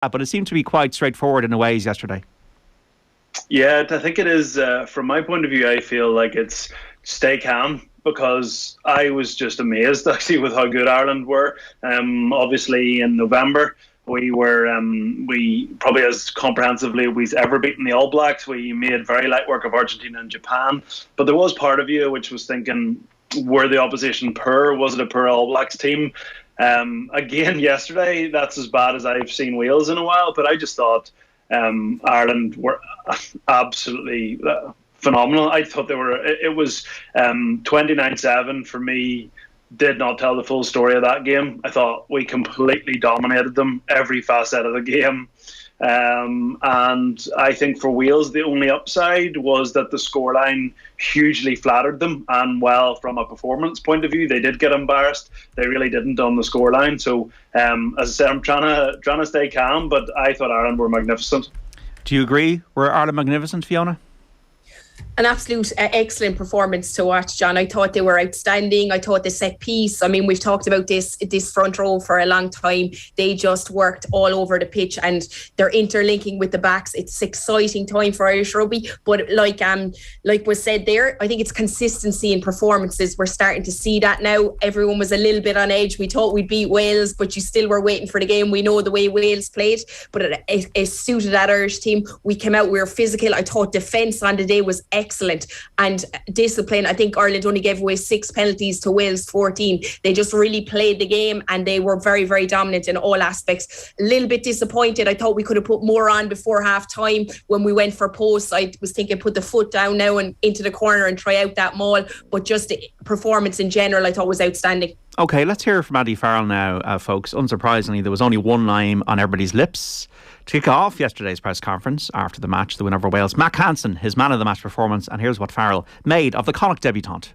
but it seemed to be quite straightforward in a ways yesterday. Yeah, I think it is. From my point of view, I feel like it's stay calm, because I was just amazed actually with how good Ireland were. Obviously in November we were we probably as comprehensively as we've ever beaten the All Blacks. We made very light work of Argentina and Japan, but there was part of you which was thinking, were the opposition poor? Was it a poor All Blacks team? Again, yesterday, that's as bad as I've seen Wales in a while, but I just thought Ireland were absolutely phenomenal. I thought it was 29-7 for me. Did not tell the full story of that game. I thought we completely dominated them every facet of the game. And I think for Wales, the only upside was that the scoreline hugely flattered them. And well, from a performance point of view, they did get embarrassed. They really didn't on the scoreline. So, as I said, I'm trying to stay calm, but I thought Ireland were magnificent. Do you agree? Were Ireland magnificent, Fiona? An absolute excellent performance to watch, John. I thought they were outstanding. I thought the set piece, I mean, we've talked about this front row for a long time. They just worked all over the pitch and they're interlinking with the backs. It's exciting time for Irish rugby. But like was said there, I think it's consistency in performances. We're starting to see that now. Everyone was a little bit on edge. We thought we'd beat Wales, but you still were waiting for the game. We know the way Wales played, but it suited that Irish team. We came out, we were physical. I thought defence on the day was excellent, and discipline. I think Ireland only gave away 6 penalties to Wales 14. They just really played the game and they were very, very dominant in all aspects. A little bit disappointed. I thought we could have put more on before half time when we went for posts. I was thinking put the foot down now and into the corner and try out that maul, but just the performance in general I thought was outstanding. Okay, let's hear from Andy Farrell now, folks. Unsurprisingly, there was only one line on everybody's lips to kick off yesterday's press conference after the match, the win over Wales. Mac Hansen, his man of the match performance, and here's what Farrell made of the Connacht debutant.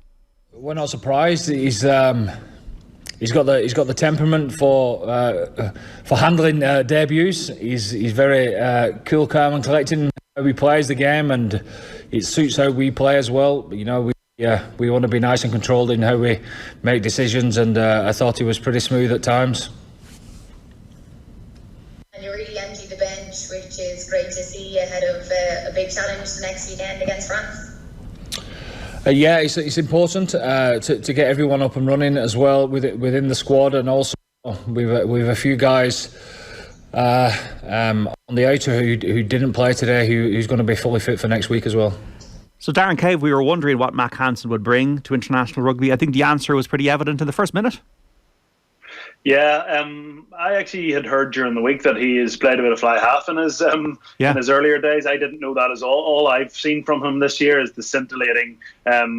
We're not surprised. He's got the temperament for handling debuts. He's very cool, calm, and collected in how he plays the game, and it suits how we play as well. You know, we want to be nice and controlled in how we make decisions, and I thought he was pretty smooth at times. And you really emptied the bench, which is great to see ahead of a big challenge the next weekend against France. Yeah, it's important to get everyone up and running as well within the squad, and also we've a few guys on the outer who didn't play today, who's going to be fully fit for next week as well. So Darren Cave, we were wondering what Mac Hansen would bring to international rugby. I think the answer was pretty evident in the first minute. Yeah, I actually had heard during the week that he has played a bit of fly half in his earlier days. I didn't know that as all. All I've seen from him this year is the scintillating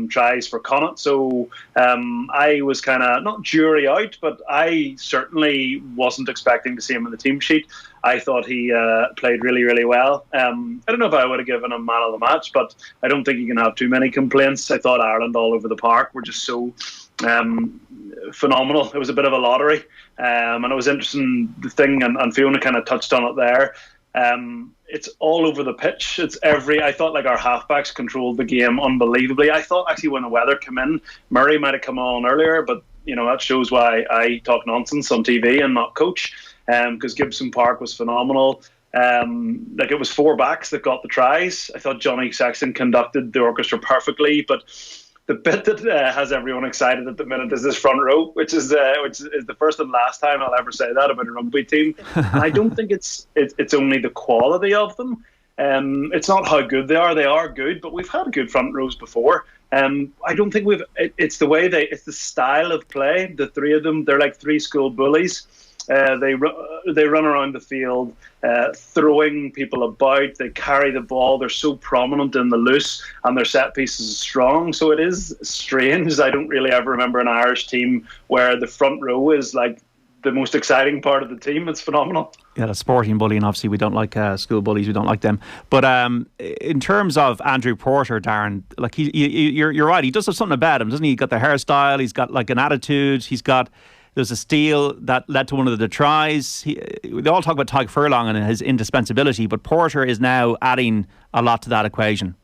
tries for Connacht. So I was kind of not jury out, but I certainly wasn't expecting to see him in the team sheet. I thought he played really, really well. I don't know if I would have given him man of the match, but I don't think you can have too many complaints. I thought Ireland all over the park were just so phenomenal. It was a bit of a lottery, and it was interesting, the thing, and Fiona kind of touched on it there. It's all over the pitch. I thought like our halfbacks controlled the game unbelievably. I thought actually when the weather came in, Murray might have come on earlier, but you know that shows why I talk nonsense on TV and not coach. Because Gibson-Park was phenomenal. Like it was 4 backs that got the tries. I thought Johnny Sexton conducted the orchestra perfectly, but the bit that has everyone excited at the minute is this front row, which is the first and last time I'll ever say that about a rugby team. And I don't think it's only the quality of them. It's not how good they are. They are good, but we've had good front rows before. I don't think it's the way it's the style of play. The 3 of them, they're like 3 school bullies. They run around the field, throwing people about. They carry the ball. They're so prominent in the loose, and their set pieces are strong. So it is strange. I don't really ever remember an Irish team where the front row is like the most exciting part of the team. It's phenomenal. Yeah, that's sporting bullying. Obviously, we don't like school bullies. We don't like them. But in terms of Andrew Porter, Darren, like you're right. He does have something about him, doesn't he? He's got the hairstyle. He's got like an attitude. There's a steal that led to one of the tries. They all talk about Tadhg Furlong and his indispensability, but Porter is now adding a lot to that equation.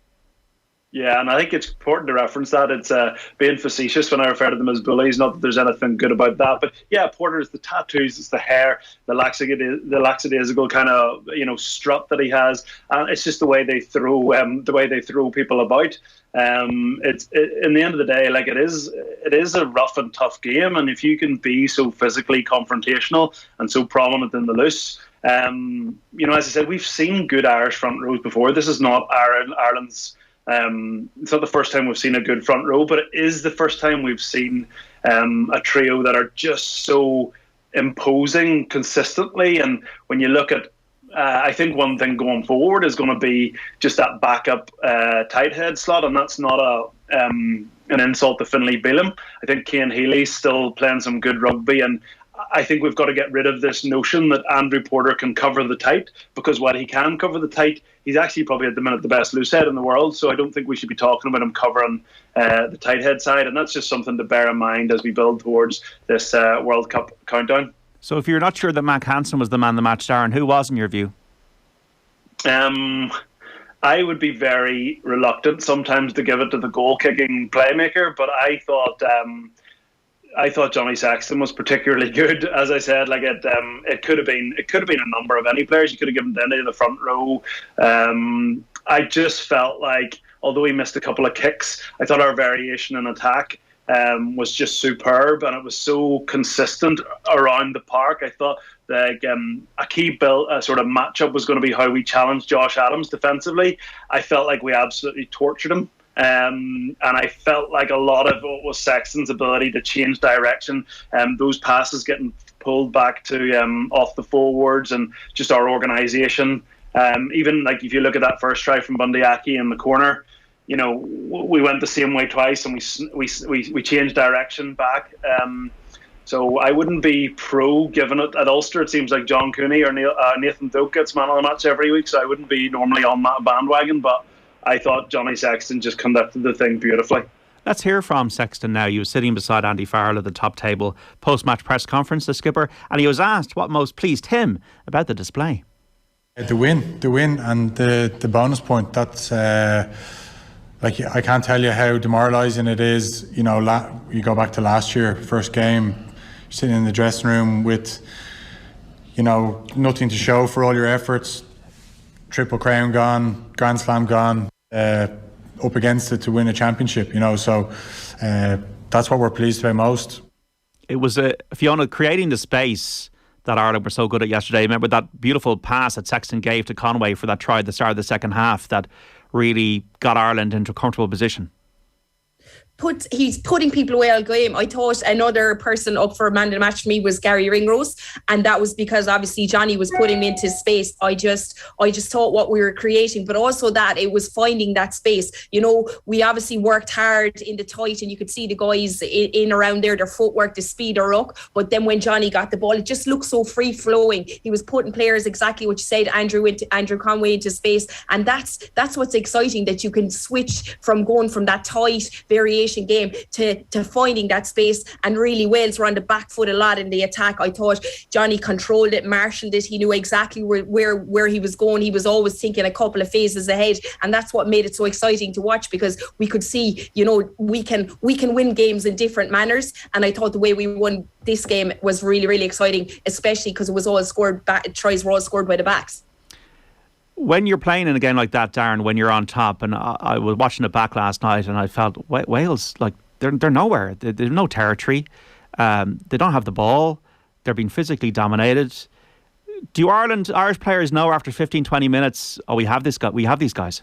Yeah, and I think it's important to reference that. It's being facetious when I refer to them as bullies. Not that there's anything good about that, but yeah, Porter's the tattoos, it's the hair, the lackadaisical kind of strut that he has, and it's just the way they throw people about. It's in the end of the day, like it is a rough and tough game, and if you can be so physically confrontational and so prominent in the loose. As I said, we've seen good Irish front rows before. This is not Ireland's. It's not the first time we've seen a good front row, but it is the first time we've seen a trio that are just so imposing consistently. And when you look at, I think one thing going forward is going to be just that backup tight head slot, and that's not an insult to Finlay Bealham. I think Cian Healy's still playing some good rugby, and I think we've got to get rid of this notion that Andrew Porter can cover the tight, because while he can cover the tight, he's actually probably at the minute the best loose head in the world. So I don't think we should be talking about him covering the tight head side, and that's just something to bear in mind as we build towards this World Cup countdown. So if you're not sure that Mac Hansen was the man of the match, Darren, who was in your view? I would be very reluctant sometimes to give it to the goal-kicking playmaker, but I thought Johnny Sexton was particularly good. As I said, like it could have been a number of any players. You could have given Denny to the front row. I just felt like, although he missed a couple of kicks, I thought our variation in attack was just superb, and it was so consistent around the park. I thought that a key sort of matchup was going to be how we challenged Josh Adams defensively. I felt like we absolutely tortured him. And I felt like a lot of it was Sexton's ability to change direction, those passes getting pulled back to off the forwards, and just our organisation. Even like if you look at that first try from Bundyaki in the corner, we went the same way twice, and we changed direction back. So I wouldn't be pro giving it at Ulster. It seems like John Cooney or Nathan Doak gets man of the match every week, so I wouldn't be normally on that bandwagon, but I thought Johnny Sexton just conducted the thing beautifully. Let's hear from Sexton now. He was sitting beside Andy Farrell at the top table post-match press conference, the skipper, and he was asked what most pleased him about the display. The win and the bonus point, that's I can't tell you how demoralising it is. You go back to last year, first game, sitting in the dressing room with nothing to show for all your efforts, Triple Crown gone, Grand Slam gone, up against it to win a championship, so that's what we're pleased about most. It was Fiona creating the space that Ireland were so good at yesterday. Remember that beautiful pass that Sexton gave to Conway for that try at the start of the second half that really got Ireland into a comfortable position. He's putting people away all game. I thought another person up for man of the match for me was Gary Ringrose, and that was because obviously Johnny was putting me into space. I just thought what we were creating, but also that it was finding that space. We obviously worked hard in the tight, and you could see the guys in around there, their footwork, the speed are up. But then when Johnny got the ball, it just looked so free flowing. He was putting players, exactly what you said, Andrew Conway into space, and that's what's exciting, that you can switch from going from that tight variation game to finding that space. And really Wales were on the back foot a lot in the attack. I thought Johnny controlled it, marshalled it. He knew exactly where he was going. He was always thinking a couple of phases ahead, and that's what made it so exciting to watch, because we could see we can win games in different manners. And I thought the way we won this game was really, really exciting, especially because it was all scored back, tries were all scored by the backs. When you're playing in a game like that, Darren, when you're on top, and I was watching it back last night, and I felt Wales, like they're nowhere. There's no territory. They don't have the ball. They're being physically dominated. Do Irish players know after 15, 20 minutes, we have these guys?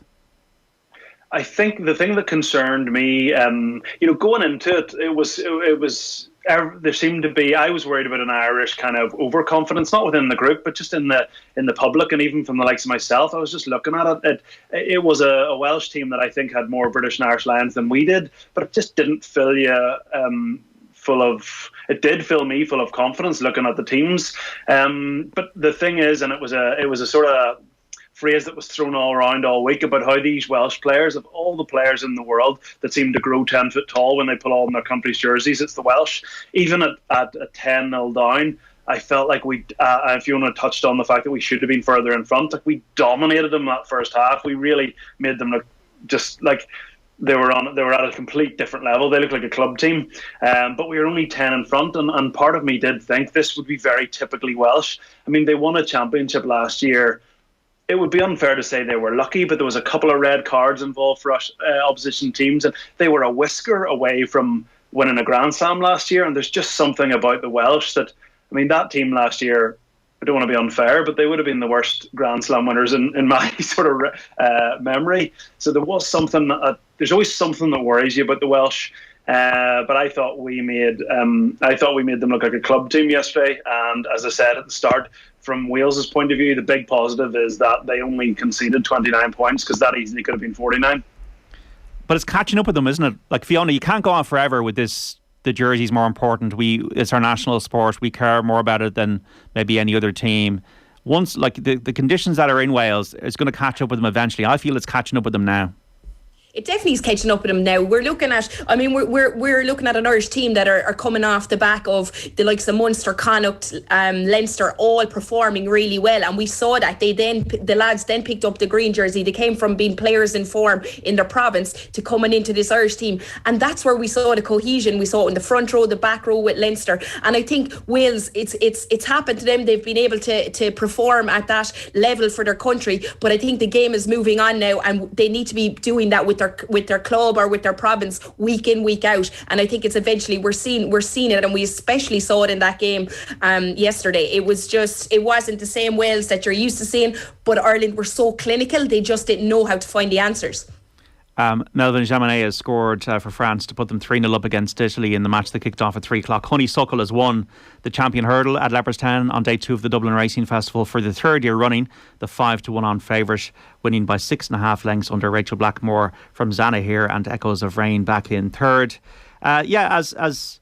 I think the thing that concerned me, going into it, it was there seemed to be, I was worried about an Irish kind of overconfidence, not within the group, but just in the public, and even from the likes of myself. I was just looking at it. It was a Welsh team that I think had more British and Irish Lions than we did, but it just didn't fill you it did fill me full of confidence looking at the teams. But the thing is, and it was a sort of phrase that was thrown all around all week about how these Welsh players, of all the players in the world that seem to grow 10 foot tall when they put on their country's jerseys, it's the Welsh. Even at a 10-0 down, I felt like Fiona touched on the fact that we should have been further in front. Like, we dominated them that first half. We really made them look just like They were at a complete different level. They looked like a club team, but we were only 10 in front, and part of me did think this would be very typically Welsh. I mean, they won a championship last year. It would be unfair to say they were lucky, but there was a couple of red cards involved for us, opposition teams, and they were a whisker away from winning a Grand Slam last year. And there's just something about the Welsh that, I mean, that team last year, I don't want to be unfair, but they would have been the worst Grand Slam winners in my sort of memory. So there was something. There's always something that worries you about the Welsh. But I thought we made them look like a club team yesterday. And as I said at the start, from Wales's point of view, the big positive is that they only conceded 29 points, because that easily could have been 49. But it's catching up with them, isn't it? Like, Fiona, you can't go on forever with this. The jersey's more important. It's our national sport. We care more about it than maybe any other team. Once, like, the conditions that are in Wales, it's going to catch up with them eventually. I feel it's catching up with them now. It definitely is catching up with them now. We're looking at, I mean, we're looking at an Irish team that are coming off the back of the likes of Munster, Connacht, Leinster, all performing really well, and we saw that the lads then picked up the green jersey. They came from being players in form in their province to coming into this Irish team, and that's where we saw the cohesion. We saw it in the front row, the back row with Leinster, and I think Wales, it's happened to them. They've been able to perform at that level for their country, but I think the game is moving on now, and they need to be doing that with their club or with their province week in, week out. And I think it's eventually we're seeing it, and we especially saw it in that game yesterday. It wasn't the same Wales that you're used to seeing, but Ireland were so clinical, they just didn't know how to find the answers. Melvin Jaminet has scored for France to put them 3-0 up against Italy in the match that kicked off at 3 o'clock. Honeysuckle has won the champion hurdle at Leopardstown on day 2 of the Dublin Racing Festival for the third year running. The 5-1 on favourite, winning by 6.5 lengths under Rachel Blackmore from Zana here, and Echoes of Rain back in third. As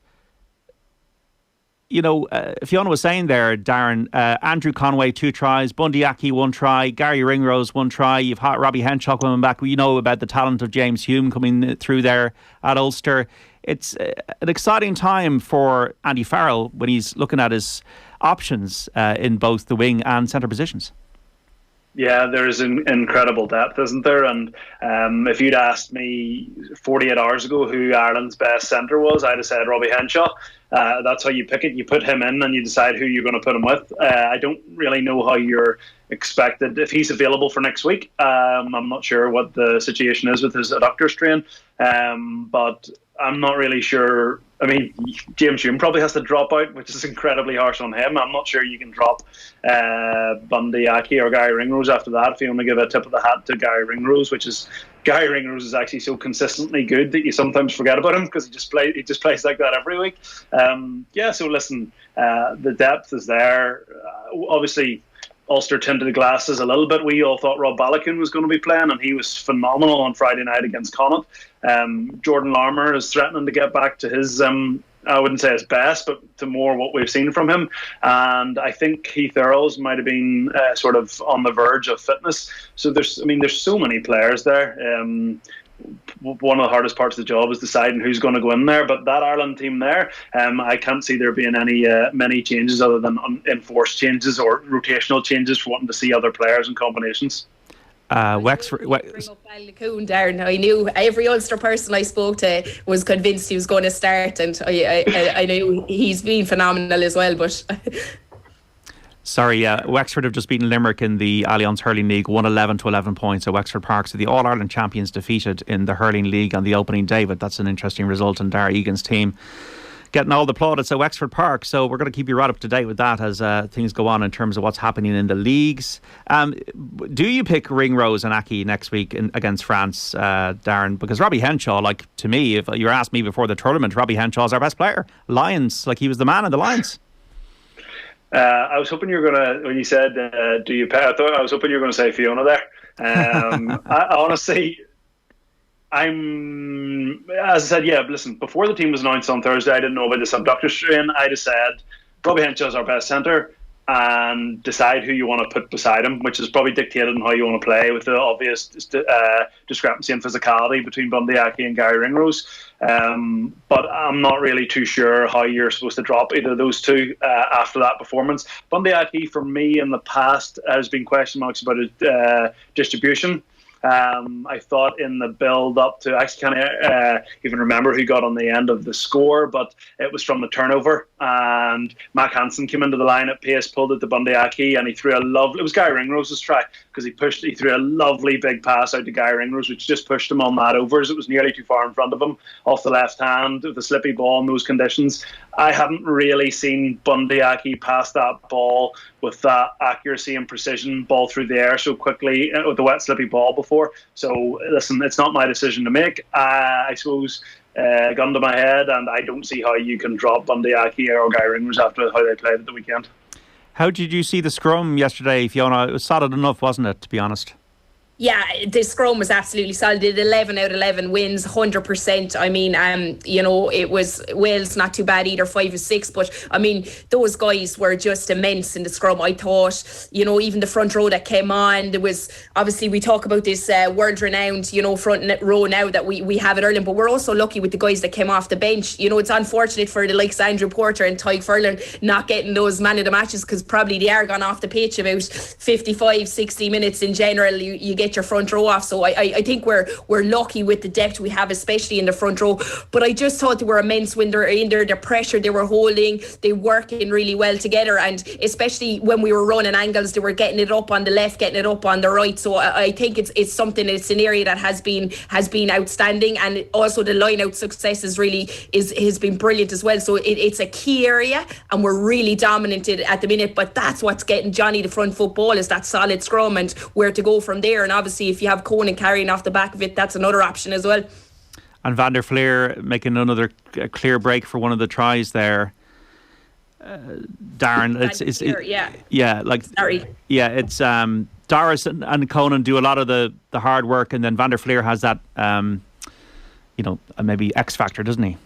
you know, Fiona was saying there, Darren, Andrew Conway 2 tries, Bundy Aki 1 try, Gary Ringrose 1 try. You've had Robbie Henshaw coming back. You know about the talent of James Hume coming through there at Ulster. It's an exciting time for Andy Farrell when he's looking at his options in both the wing and centre positions. Yeah, there's incredible depth, isn't there? And if you'd asked me 48 hours ago who Ireland's best centre was, I'd have said Robbie Henshaw. That's how you pick it. You put him in and you decide who you're going to put him with. I don't really know how you're expected, if he's available for next week. I'm not sure what the situation is with his adductor strain, but I'm not really sure. I mean, James Hume probably has to drop out, which is incredibly harsh on him. I'm not sure you can drop Bundy Aki or Gary Ringrose after that. If you want to give a tip of the hat to Gary Ringrose, Gary Ringrose is actually so consistently good that you sometimes forget about him, because he just plays like that every week. So listen, the depth is there. Obviously, Ulster tinted the glasses a little bit. We all thought Rob Balakoon was going to be playing, and he was phenomenal on Friday night against Connacht. Jordan Larmour is threatening to get back to his, I wouldn't say his best, but to more what we've seen from him. And I think Keith Earls might have been sort of on the verge of fitness. So there's so many players there. One of the hardest parts of the job is deciding who's going to go in there. But that Ireland team there, I can't see there being many changes other than enforced changes or rotational changes for wanting to see other players and combinations. Wexford. Darren, I knew every Ulster person I spoke to was convinced he was going to start, and I knew he's been phenomenal as well. But sorry, Wexford have just beaten Limerick in the Allianz Hurling League, 111 to 11 points at Wexford Park. So the All-Ireland champions defeated in the Hurling League on the opening day, but that's an interesting result, and Dara Egan's team getting all the plaudits at Wexford Park. So we're going to keep you right up to date with that as things go on in terms of what's happening in the leagues. Do you pick Ringrose and Aki next week against France, Darren? Because Robbie Henshaw, to me, if you asked me before the tournament, Robbie Henshaw is our best player. Lions, he was the man in the Lions. I was hoping you were going to, when you said, do you pay? I was hoping you were going to say Fiona there. I honestly, as I said, listen, before the team was announced on Thursday, I didn't know about the subductor strain. I just said, Robbie Henshaw is our best centre, and decide who you want to put beside him, which is probably dictated on how you want to play, with the obvious discrepancy in physicality between Bundy Aki and Gary Ringrose. But I'm not really too sure how you're supposed to drop either of those two after that performance. Bundy Aki, for me, in the past, has been question marks about his distribution. I thought in the build up to, I actually can't even remember who got on the end of the score, but it was from the turnover, and Mac Hansen came into the line at pace, pulled it to Bundy Aki, and he threw a lovely, it was Guy Ringrose's try, because he threw a lovely big pass out to Guy Ringrose, which just pushed him on that overs. It was nearly too far in front of him off the left hand with a slippy ball in those conditions. I haven't really seen Bundy Aki pass that ball with that accuracy and precision, ball through the air so quickly with the wet slippy ball before. So listen, it's not my decision to make. I suppose gun to my head, and I don't see how you can drop Bundy Aki or Guy Ringrose after how they played at the weekend. How did you see the scrum yesterday, Fiona? It was solid enough, wasn't it, to be honest? Yeah, the scrum was absolutely solid. It 11 out of 11 wins, 100%. I mean, it was Wales not too bad either, 5 of 6. But I mean, those guys were just immense in the scrum. I thought, even the front row that came on, there was obviously, we talk about this world-renowned, front row now that we have in Ireland, but we're also lucky with the guys that came off the bench. It's unfortunate for the likes of Andrew Porter and Tadhg Furlong not getting those man of the matches, because probably they are gone off the pitch about 55, 60 minutes in general. You get your front row off, so I think we're lucky with the depth we have, especially in the front row. But I just thought they were immense when they're in there. The pressure they were holding, they working really well together, and especially when we were running angles, they were getting it up on the left, getting it up on the right. So I think it's something, it's an area that has been outstanding, and also the line-out success has been brilliant as well. So it's a key area, and we're really dominant at the minute. But that's what's getting Johnny the front football, is that solid scrum and where to go from there. And obviously, if you have Conan carrying off the back of it, that's another option as well. And Vander Flier making another clear break for one of the tries there. Darren, it's Doris and Conan do a lot of the hard work, and then Vander Flier has that maybe X factor, doesn't he?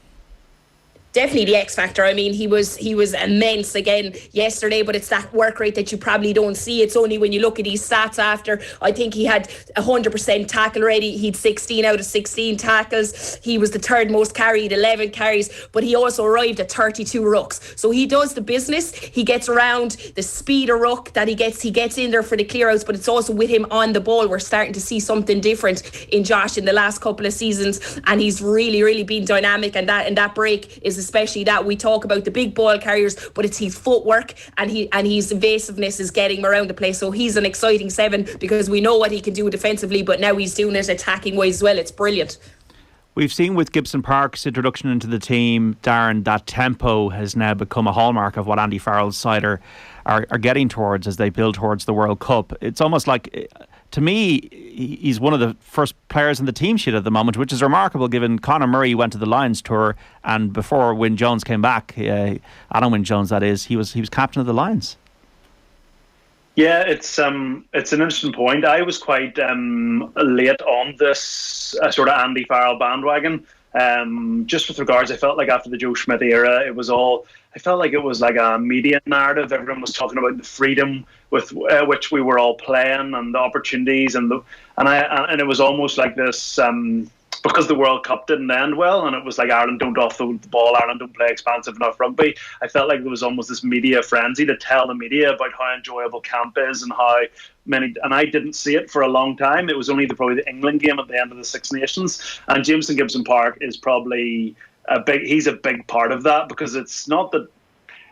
Definitely the X factor. I mean, he was immense again yesterday, but it's that work rate that you probably don't see. It's only when you look at his stats after. I think he had 100% tackle ready. He'd 16 out of 16 tackles. He was the third most carried, 11 carries, but he also arrived at 32 rucks. So he does the business. He gets around the speed of ruck that he gets in there for the clear outs, but it's also with him on the ball. We're starting to see something different in Josh in the last couple of seasons, and he's really, really been dynamic, and that break is especially that. We talk about the big ball carriers, but it's his footwork and his evasiveness is getting him around the place. So he's an exciting 7, because we know what he can do defensively, but now he's doing it attacking wise as well. It's brilliant. We've seen with Gibson-Park's introduction into the team, Darren, that tempo has now become a hallmark of what Andy Farrell's side are getting towards as they build towards the World Cup. It's almost like, to me, he's one of the first players in the team sheet at the moment, which is remarkable given Conor Murray went to the Lions tour, and before Wyn Jones came back, Alan Wyn Jones that is, he was captain of the Lions. Yeah, it's an interesting point. I was quite late on this sort of Andy Farrell bandwagon. Just with regards, I felt like after the Joe Schmidt era, I felt like it was like a media narrative. Everyone was talking about the freedom with which we were all playing and the opportunities, and it was almost like this. Because the World Cup didn't end well, and it was like Ireland don't offload the ball, Ireland don't play expansive enough rugby. I felt like there was almost this media frenzy to tell the media about how enjoyable camp is and how many. And I didn't see it for a long time. It was only probably the England game at the end of the Six Nations, and Jameson Gibson-Park is probably he's a big part of that, because it's not that.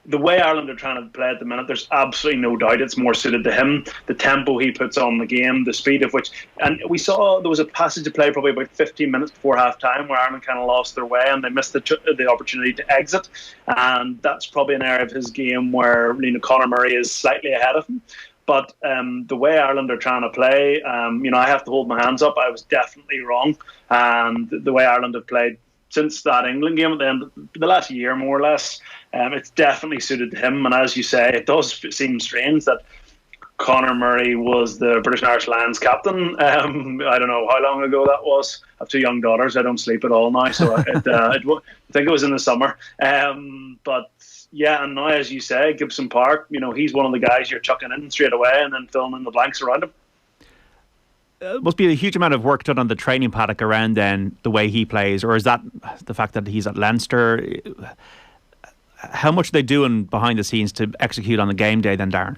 The way Ireland are trying to play at the minute, there's absolutely no doubt it's more suited to him. The tempo he puts on the game, the speed of which, and we saw there was a passage of play probably about 15 minutes before half time where Ireland kind of lost their way and they missed the opportunity to exit, and that's probably an area of his game where Conor Murray is slightly ahead of him. But the way Ireland are trying to play, I have to hold my hands up. I was definitely wrong, and the way Ireland have played since that England game at the end of the last year, more or less, it's definitely suited to him. And as you say, it does seem strange that Conor Murray was the British and Irish Lions captain. I don't know how long ago that was. I have 2 young daughters. I don't sleep at all now, so I think it was in the summer. But yeah, and now, as you say, Gibson-Park, he's one of the guys you're chucking in straight away and then filling in the blanks around him. Must be a huge amount of work done on the training paddock around then the way he plays, or is that the fact that he's at Leinster? How much are they doing behind the scenes to execute on the game day then, Darren?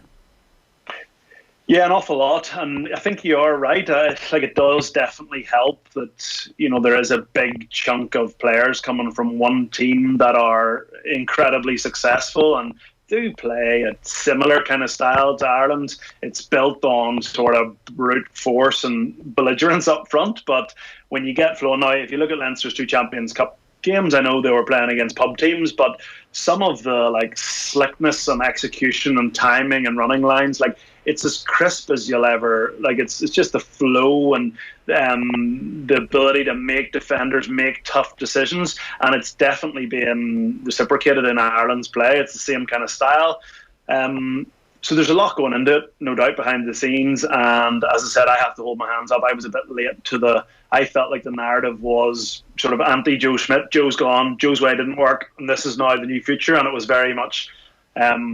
Yeah, an awful lot, and I think you are right. Like, it does definitely help that, you know, there is a big chunk of players coming from one team that are incredibly successful and do play a similar kind of style to Ireland. It's built on sort of brute force and belligerence up front, but when you get flowing now, if you look at Leinster's 2 Champions Cup games, I know they were playing against pub teams, but some of the like slickness and execution and timing and running lines, like, it's as crisp as you'll ever, like, it's just the flow and the ability to make defenders make tough decisions, and it's definitely being reciprocated in Ireland's play. It's the same kind of style. So there's a lot going into it, no doubt, behind the scenes. And as I said, I have to hold my hands up. I was a bit late to I felt like the narrative was sort of anti-Joe Schmidt. Joe's gone, Joe's way didn't work, and this is now the new future. And it was very much a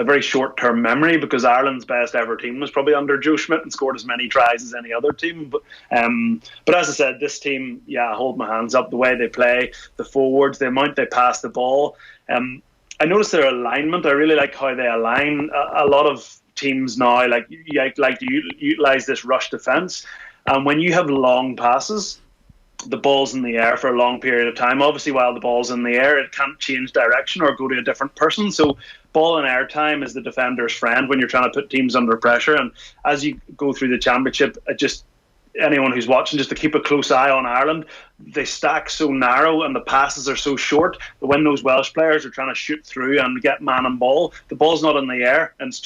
very short-term memory, because Ireland's best ever team was probably under Joe Schmidt and scored as many tries as any other team. But as I said, this team, I hold my hands up. The way they play, the forwards, the amount they pass the ball. I noticed their alignment. I really like how they align. A lot of teams now like to utilise this rush defence. And when you have long passes, the ball's in the air for a long period of time. Obviously, while the ball's in the air, it can't change direction or go to a different person. So ball and air time is the defender's friend when you're trying to put teams under pressure. And as you go through the championship, anyone who's watching, just to keep a close eye on Ireland, they stack so narrow and the passes are so short that when those Welsh players are trying to shoot through and get man and ball, the ball's not in the air and it's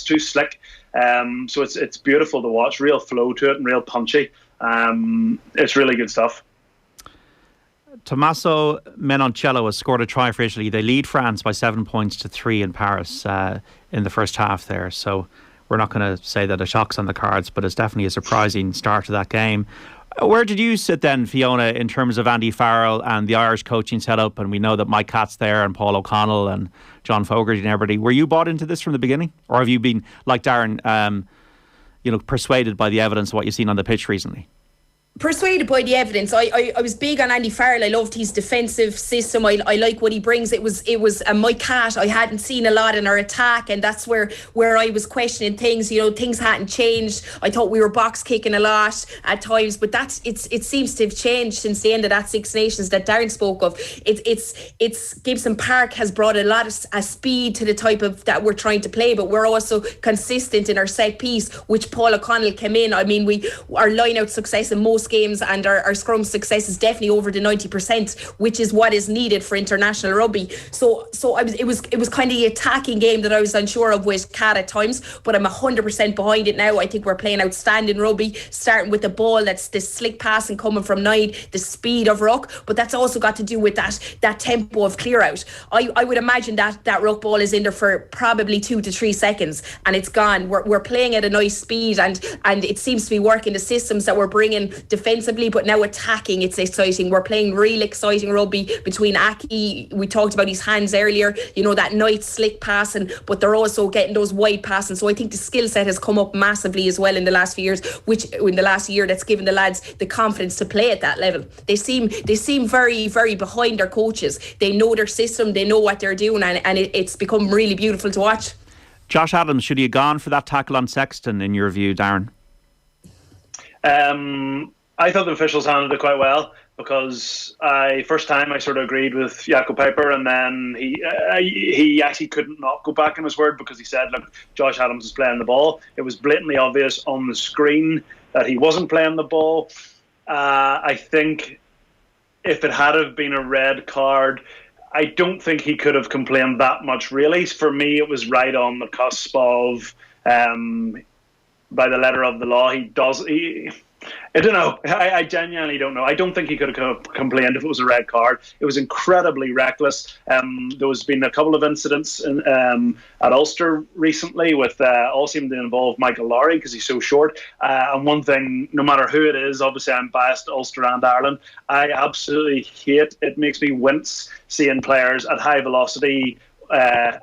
too slick. So it's beautiful to watch, real flow to it and real punchy. It's really good stuff. Tommaso Menoncello has scored a try for Italy. They lead France by 7 points to 3 in Paris in the first half there. So we're not going to say that a shock's on the cards, but it's definitely a surprising start to that game. Where did you sit then, Fiona, in terms of Andy Farrell and the Irish coaching setup? And we know that Mike Catt's there and Paul O'Connell and John Fogarty and everybody. Were you bought into this from the beginning? Or have you been, like Darren, persuaded by the evidence of what you've seen on the pitch recently? Persuaded by the evidence. I was big on Andy Farrell. I loved his defensive system. I like what he brings. It was Mike Catt. I hadn't seen a lot in our attack, and that's where I was questioning things. Things hadn't changed. I thought we were box kicking a lot at times, but it seems to have changed since the end of that Six Nations that Darren spoke of. It's Gibson-Park has brought a lot of speed to the type of that we're trying to play, but we're also consistent in our set piece, which Paul O'Connell came in. I mean, our line-out success in most games and our scrum success is definitely over the 90%, which is what is needed for international rugby. So it was kind of the attacking game that I was unsure of with Catt at times, but I'm 100% behind it now. I think we're playing outstanding rugby, starting with the ball, that's the slick passing coming from Nide, the speed of ruck, but that's also got to do with that tempo of clear out. I would imagine that ruck ball is in there for probably 2 to 3 seconds and it's gone. We're playing at a nice speed and it seems to be working. The systems that we're bringing defensively, but now attacking, it's exciting. We're playing real exciting rugby between Aki. We talked about his hands earlier, that nice slick passing, but they're also getting those wide passing. So I think the skill set has come up massively as well in the last few years, which in the last year that's given the lads the confidence to play at that level. They seem very, very behind their coaches. They know their system, they know what they're doing, and it's become really beautiful to watch. Josh Adams, should he have gone for that tackle on Sexton in your view, Darren? I thought the officials handled it quite well, because first time I sort of agreed with Jaco Peyper, and then he actually couldn't not go back on his word, because he said, look, Josh Adams is playing the ball. It was blatantly obvious on the screen that he wasn't playing the ball. I think if it had have been a red card, I don't think he could have complained that much, really. For me, it was right on the cusp of, by the letter of the law, I don't know. I genuinely don't know. I don't think he could have complained if it was a red card. It was incredibly reckless. There's been a couple of incidents at Ulster recently with all seem to involve Michael Lowry because he's so short. And one thing, no matter who it is, obviously I'm biased to Ulster and Ireland, I absolutely hate, it makes me wince seeing players at high velocity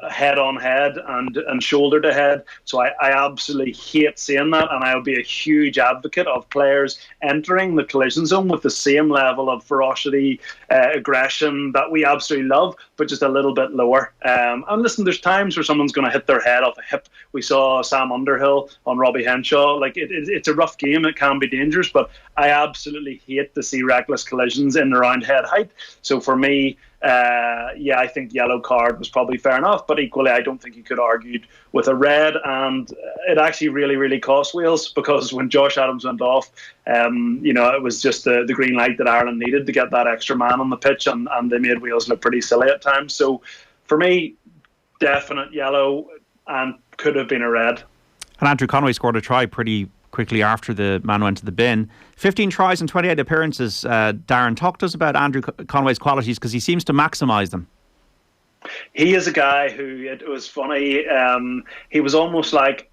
head on head and shoulder to head. So I absolutely hate seeing that, and I'll be a huge advocate of players entering the collision zone with the same level of ferocity, aggression that we absolutely love, but just a little bit lower. And listen, there's times where someone's going to hit their head off a hip. We saw Sam Underhill on Robbie Henshaw. Like it's a rough game. It can be dangerous, but I absolutely hate to see reckless collisions in and around head height. So for me, I think yellow card was probably fair enough, but equally I don't think you could argue with a red. And it actually really, really cost Wales, because when Josh Adams went off, it was just the green light that Ireland needed to get that extra man on the pitch, and they made Wales look pretty silly at times. So for me, definite yellow, and could have been a red. And Andrew Conway scored a try pretty quickly after the man went to the bin. 15 tries and 28 appearances. Darren, talk to us about Andrew Conway's qualities, because he seems to maximise them. He is a guy who, it was funny, he was almost like,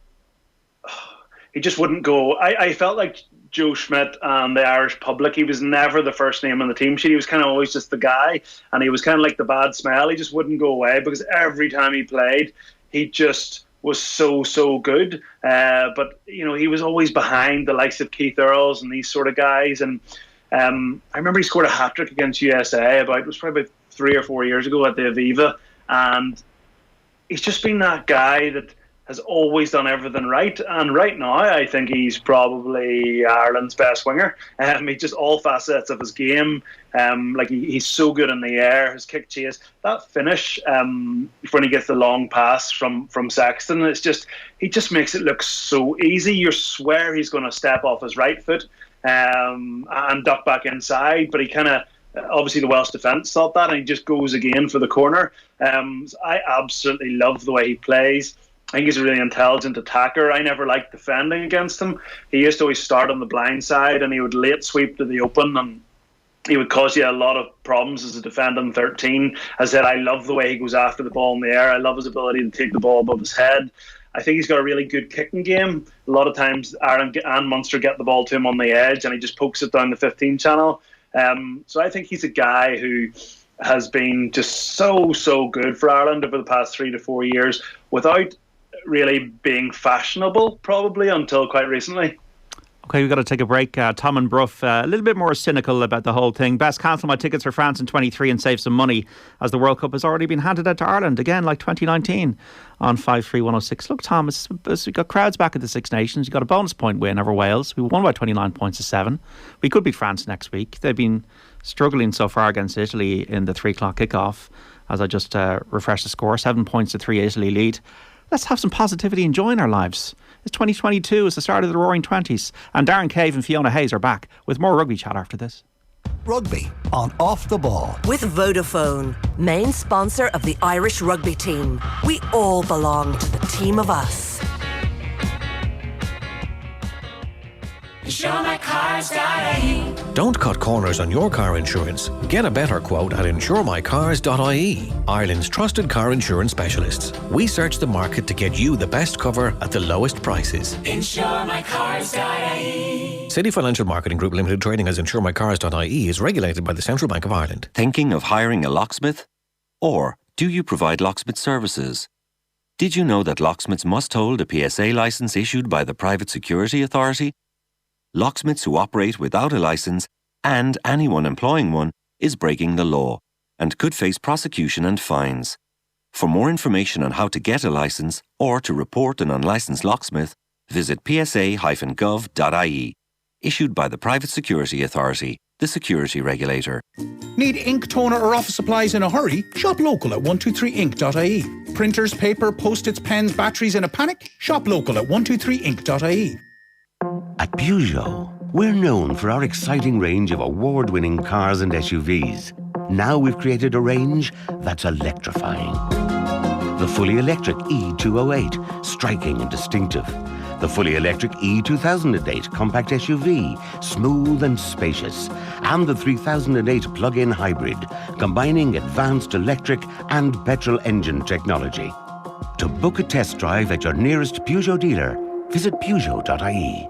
he just wouldn't go. I felt like Joe Schmidt and the Irish public, he was never the first name on the team sheet. He was kind of always just the guy, and he was kind of like the bad smell. He just wouldn't go away, because every time he played, he just was so good. But, he was always behind the likes of Keith Earls and these sort of guys. And I remember he scored a hat-trick against USA it was probably about 3 or 4 years ago at the Aviva. And he's just been that guy that has always done everything right. And right now, I think he's probably Ireland's best winger. He just all facets of his game. He's so good in the air, his kick chase, that finish when he gets the long pass from Sexton. It's just, he just makes it look so easy. You swear he's going to step off his right foot and duck back inside, but he kind of, obviously the Welsh defence thought that, and he just goes again for the corner. I absolutely love the way he plays. I think he's a really intelligent attacker. I never liked defending against him. He used to always start on the blind side, and he would late sweep to the open, and he would cause you a lot of problems as a defending 13. As I said, I love the way he goes after the ball in the air. I love his ability to take the ball above his head. I think he's got a really good kicking game. A lot of times Ireland and Munster get the ball to him on the edge, and he just pokes it down the 15 channel. So I think he's a guy who has been just so good for Ireland over the past 3 to 4 years, without really being fashionable, probably, until quite recently. Okay, we've got to take a break. Tom and Brough, a little bit more cynical about the whole thing. Best cancel my tickets for France in 23 and save some money, as the World Cup has already been handed out to Ireland, again, like 2019, on 53106. Look, Tom, we've got crowds back at the Six Nations. You've got a bonus point win over Wales. We won by 29 points to 7. We could beat France next week. They've been struggling so far against Italy in the 3 o'clock kickoff, as I just refreshed the score. 7 points to 3 Italy lead. Let's have some positivity and joy in our lives. It's 2022, it's the start of the Roaring Twenties, and Darren Cave and Fiona Hayes are back with more rugby chat after this. Rugby on Off the Ball. With Vodafone, main sponsor of the Irish rugby team. We all belong to the team of us. InsureMyCars.ie. Don't cut corners on your car insurance. Get a better quote at InsureMyCars.ie, Ireland's trusted car insurance specialists. We search the market to get you the best cover at the lowest prices. InsureMyCars.ie. City Financial Marketing Group Limited, trading as InsureMyCars.ie, is regulated by the Central Bank of Ireland. Thinking of hiring a locksmith? Or do you provide locksmith services? Did you know that locksmiths must hold a PSA licence issued by the Private Security Authority? Locksmiths who operate without a licence, and anyone employing one, is breaking the law and could face prosecution and fines. For more information on how to get a licence or to report an unlicensed locksmith, visit psa-gov.ie. Issued by the Private Security Authority, the security regulator. Need ink, toner or office supplies in a hurry? Shop local at 123ink.ie. Printers, paper, post-its, pens, batteries in a panic? Shop local at 123ink.ie. At Peugeot, we're known for our exciting range of award-winning cars and SUVs. Now we've created a range that's electrifying. The fully electric E208, striking and distinctive. The fully electric E2008 compact SUV, smooth and spacious. And the 3008 plug-in hybrid, combining advanced electric and petrol engine technology. To book a test drive at your nearest Peugeot dealer, visit Peugeot.ie.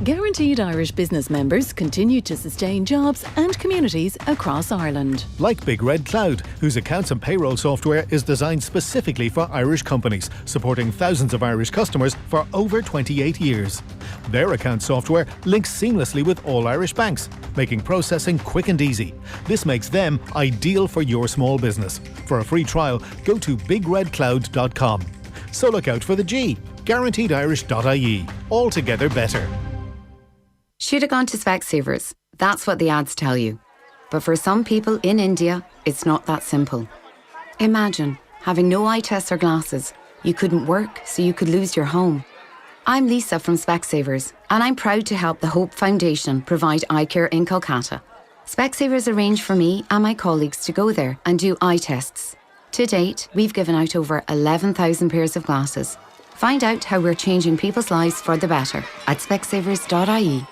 Guaranteed Irish business members continue to sustain jobs and communities across Ireland. Like Big Red Cloud, whose accounts and payroll software is designed specifically for Irish companies, supporting thousands of Irish customers for over 28 years. Their account software links seamlessly with all Irish banks, making processing quick and easy. This makes them ideal for your small business. For a free trial, go to bigredcloud.com. So look out for the G, guaranteedirish.ie. Altogether better. Should have gone to Specsavers. That's what the ads tell you. But for some people in India, it's not that simple. Imagine having no eye tests or glasses. You couldn't work, so you could lose your home. I'm Lisa from Specsavers, and I'm proud to help the Hope Foundation provide eye care in Kolkata. Specsavers arranged for me and my colleagues to go there and do eye tests. To date, we've given out over 11,000 pairs of glasses. Find out how we're changing people's lives for the better at specsavers.ie.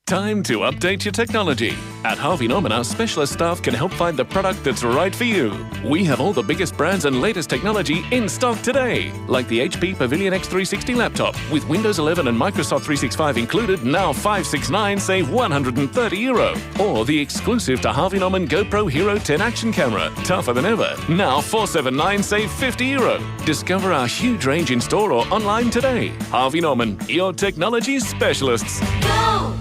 Time to update your technology. At Harvey Norman, our specialist staff can help find the product that's right for you. We have all the biggest brands and latest technology in stock today, like the HP Pavilion X360 laptop with Windows 11 and Microsoft 365 included, now €569, save €130. Or the exclusive to Harvey Norman GoPro Hero 10 action camera, tougher than ever, now €479, save €50. Discover our huge range in store or online today. Harvey Norman, your technology specialists. Go!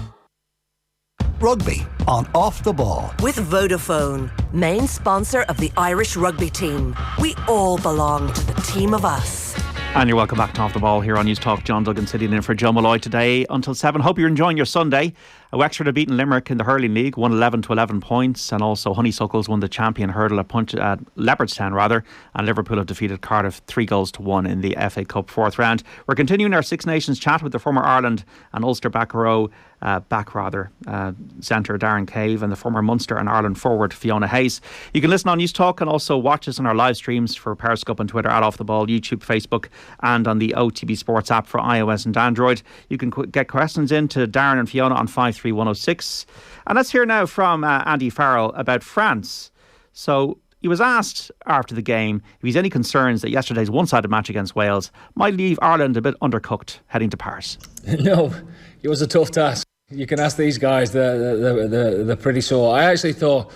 Rugby on Off the Ball. With Vodafone, main sponsor of the Irish rugby team. We all belong to the team of us. And you're welcome back to Off the Ball here on News Talk. John Duggan sitting in for Joe Malloy today until 7. Hope you're enjoying your Sunday. Wexford have beaten Limerick in the hurling league, won 11 to 11 points, and also Honeysuckles won the champion hurdle at Leopardstown, and Liverpool have defeated Cardiff 3-1 in the FA Cup 4th round. We're continuing our Six Nations chat with the former Ireland and Ulster centre Darren Cave and the former Munster and Ireland forward Fiona Hayes. You can listen on News Talk and also watch us on our live streams for Periscope and Twitter at Off the Ball, YouTube, Facebook, and on the OTB Sports app for iOS and Android. You can get questions in to Darren and Fiona on 53106. And let's hear now from Andy Farrell about France. So he was asked after the game if he's any concerns that yesterday's one-sided match against Wales might leave Ireland a bit undercooked heading to Paris. No, it was a tough task. You can ask these guys, they're pretty sore. I actually thought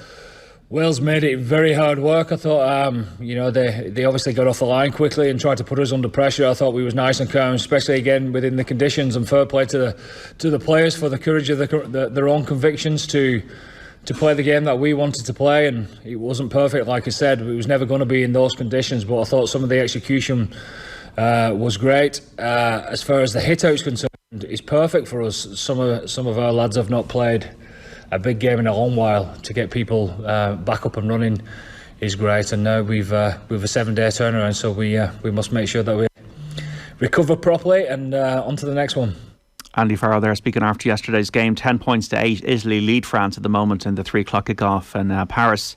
Wales made it very hard work. I thought, they obviously got off the line quickly and tried to put us under pressure. I thought we was nice and calm, especially again within the conditions, and fair play to the players for the courage of their own convictions to play the game that we wanted to play. And it wasn't perfect, like I said. It was never going to be in those conditions, but I thought some of the execution was great. As far as the hit-out's concerned, it's perfect for us. Some of our lads have not played a big game in a long while. To get people back up and running is great, and now we've a 7-day turnaround, so we must make sure that we recover properly and on to the next one. Andy Farrell there speaking after yesterday's game. 10 points to 8. Italy lead France at the moment in the 3 o'clock kickoff in Paris.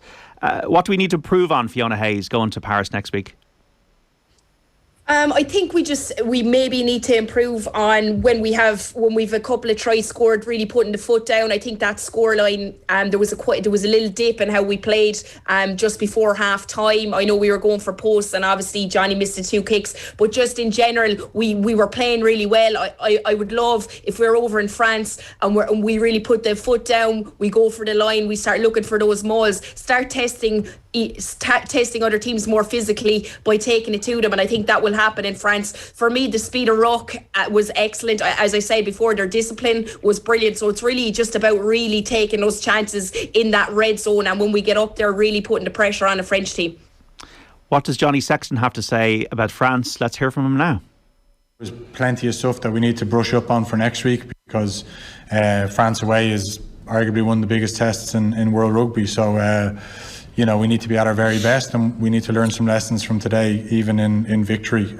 What do we need to improve on, Fiona Hayes, going to Paris next week? I think we maybe need to improve on when we've a couple of tries scored, really putting the foot down. I think that scoreline, there was a little dip in how we played just before half time. I know we were going for posts, and obviously Johnny missed the 2 kicks, but just in general we were playing really well. I would love if we're over in France and we really put the foot down, we go for the line, we start looking for those mauls, start testing other teams more physically by taking it to them, and I think that will happen in France. For me, the speed of ruck was excellent. As I said before, their discipline was brilliant, so it's really just about really taking those chances in that red zone, and when we get up there, really putting the pressure on the French team. What does Johnny Sexton have to say about France? Let's hear from him now. There's plenty of stuff that we need to brush up on for next week, because France away is arguably one of the biggest tests in world rugby, so we need to be at our very best, and we need to learn some lessons from today, even in victory.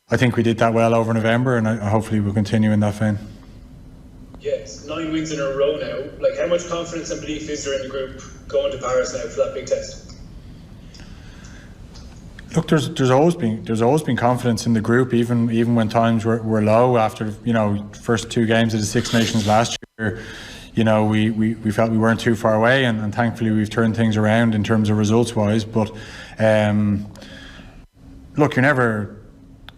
I think we did that well over November, and hopefully we'll continue in that vein. Yes, 9 wins in a row now. Like, how much confidence and belief is there in the group going to Paris now for that big test? Look, there's always been confidence in the group, even when times were low after first 2 games of the Six Nations last year. We felt we weren't too far away, and thankfully we've turned things around in terms of results wise. But look, you're never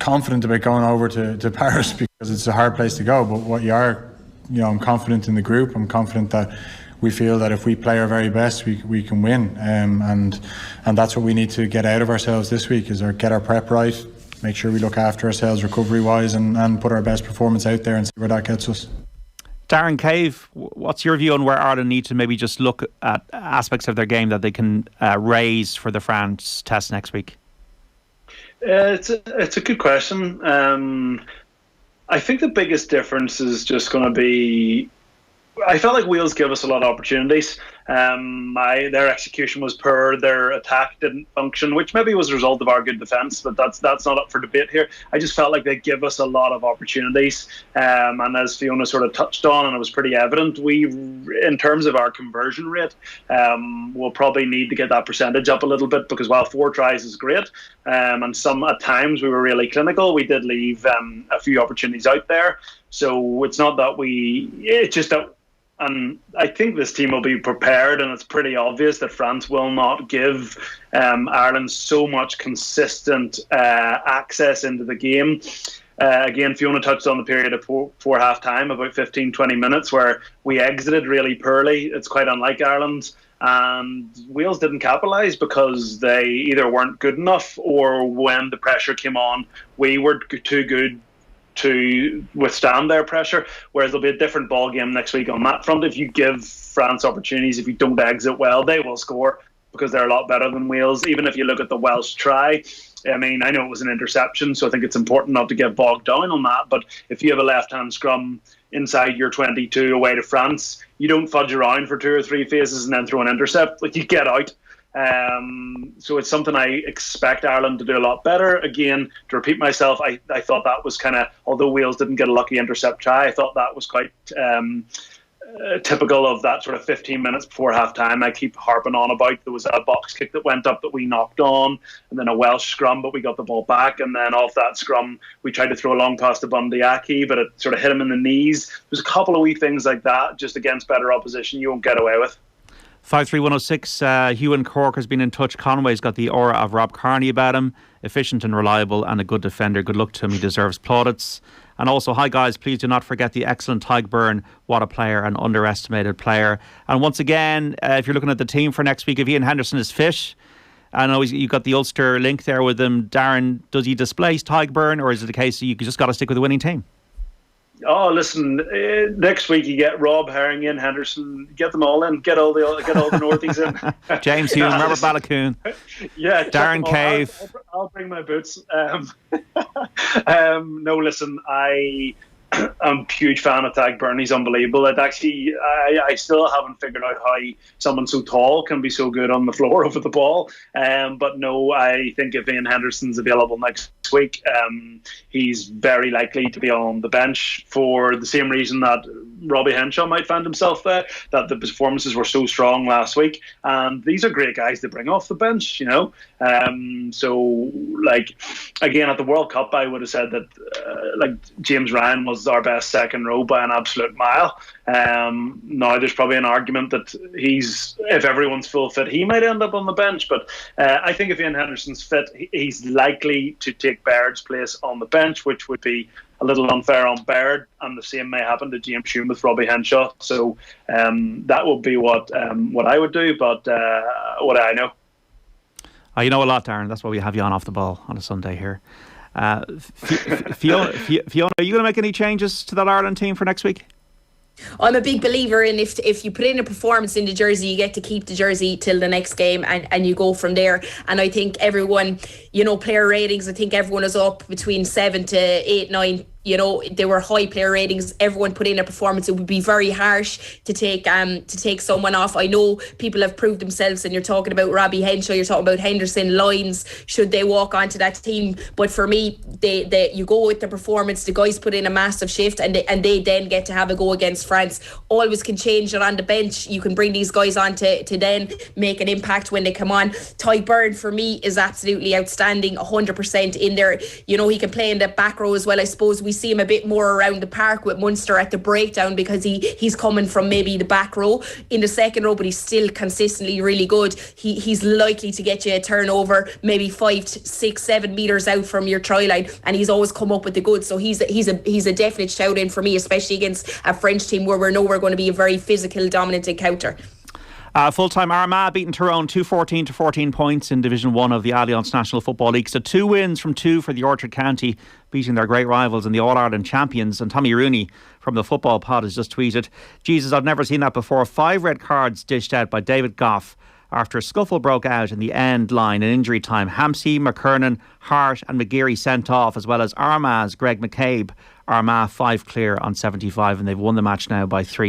confident about going over to Paris because it's a hard place to go. But what you are, I'm confident in the group. I'm confident that we feel that if we play our very best, we can win. And that's what we need to get out of ourselves this week, is get our prep right, make sure we look after ourselves recovery-wise and put our best performance out there and see where that gets us. Darren Cave, what's your view on where Ireland need to maybe just look at aspects of their game that they can raise for the France test next week? It's a good question. I think the biggest difference is just going to be, I felt like Wales gave us a lot of opportunities. Their execution was poor. Their attack didn't function, which maybe was a result of our good defence, but that's not up for debate here. I just felt like they give us a lot of opportunities. And as Fiona sort of touched on, and it was pretty evident, we, in terms of our conversion rate, we'll probably need to get that percentage up a little bit, because while 4 tries is great, and at times we were really clinical, we did leave a few opportunities out there. So it's not that it's just that. And I think this team will be prepared, and it's pretty obvious that France will not give Ireland so much consistent access into the game. Again, Fiona touched on the period of before half-time, about 15-20 minutes, where we exited really poorly. It's quite unlike Ireland. And Wales didn't capitalise because they either weren't good enough, or when the pressure came on, we were too good to withstand their pressure, whereas there'll be a different ball game next week on that front. If you give France opportunities, if you don't exit well, they will score, because they're a lot better than Wales. Even if you look at the Welsh try, I mean, I know it was an interception, so I think it's important not to get bogged down on that, but if you have a left-hand scrum inside your 22 away to France, you don't fudge around for 2 or 3 phases and then throw an intercept. Like, you get out. So it's something I expect Ireland to do a lot better. Again, to repeat myself, I thought that was kind of, although Wales didn't get a lucky intercept try, I thought that was quite typical of that sort of 15 minutes before half-time. I keep harping on about there was a box kick that went up that we knocked on, and then a Welsh scrum, but we got the ball back, and then off that scrum we tried to throw a long pass to Bundyaki, but it sort of hit him in the knees. There's a couple of wee things like that, just against better opposition, you won't get away with. 53106, Hugh in Cork has been in touch. Conway's got the aura of Rob Kearney about him. Efficient and reliable and a good defender. Good luck to him. He deserves plaudits. And also, hi guys, please do not forget the excellent Tyg Byrne. What a player, an underestimated player. And once again, if you're looking at the team for next week, if Ian Henderson is fit, I know you've got the Ulster link there with him. Darren, does he displace Tyg Byrne, or is it the case that you just got to stick with the winning team? Oh, listen! Next week you get Rob, Herring, in Henderson. Get them all in. Get all the Northies in. James Hume, Robert Balakoon. Yeah, Darren Cave. I'll bring my boots. No, listen. I'm a huge fan of Tyg Byrne. He's unbelievable. I still haven't figured out how someone so tall can be so good on the floor over the ball. But no, I think if Ian Henderson's available next week, he's very likely to be on the bench for the same reason that Robbie Henshaw might find himself there, that the performances were so strong last week. And these are great guys to bring off the bench, So, like, again, at the World Cup, I would have said that, James Ryan was our best second row by an absolute mile. Now there's probably an argument that if everyone's full fit, he might end up on the bench. But I think if Ian Henderson's fit, he's likely to take Baird's place on the bench, which would be a little unfair on Baird, and the same may happen to James Hume with Robbie Henshaw. So that would be what I would do, but what I know. You know a lot, Darren. That's why we have you on Off the Ball on a Sunday here. Fiona, are you going to make any changes to that Ireland team for next week? I'm a big believer in if you put in a performance in the jersey, you get to keep the jersey till the next game, and you go from there. And I think everyone, player ratings, I think everyone is up between 7 to 8, 9. They were high player ratings. Everyone put in a performance. It would be very harsh to take someone off. I know people have proved themselves, and you're talking about Robbie Henshaw, you're talking about Henderson, Lyons, should they walk onto that team. But for me, you go with the performance. The guys put in a massive shift, and they then get to have a go against France. Always can change it on the bench. You can bring these guys on to then make an impact when they come on. Tyg Byrne, for me, is absolutely outstanding. outstanding, 100% in there. You know, he can play in the back row as well. I suppose we see him a bit more around the park with Munster at the breakdown because he's coming from maybe the back row in the second row, but he's still consistently really good. He's likely to get you a turnover maybe 5, 6, 7 metres out from your try line, and he's always come up with the goods. So he's a definite shout in for me, especially against a French team where we know we're going to be a very physical, dominant encounter. Full-time Armagh beating Tyrone 2-14 to 14 points in Division 1 of the Allianz National Football League. So 2 wins from 2 for the Orchard County, beating their great rivals and the All-Ireland champions. And Tommy Rooney from the Football Pod has just tweeted, Jesus, I've never seen that before. 5 red cards dished out by David Goff after a scuffle broke out in the end line in injury time. Hampsey, McKernan, Hart and McGeary sent off, as well as Armagh's Greg McCabe. Armagh 5 clear on 75, and they've won the match now by 6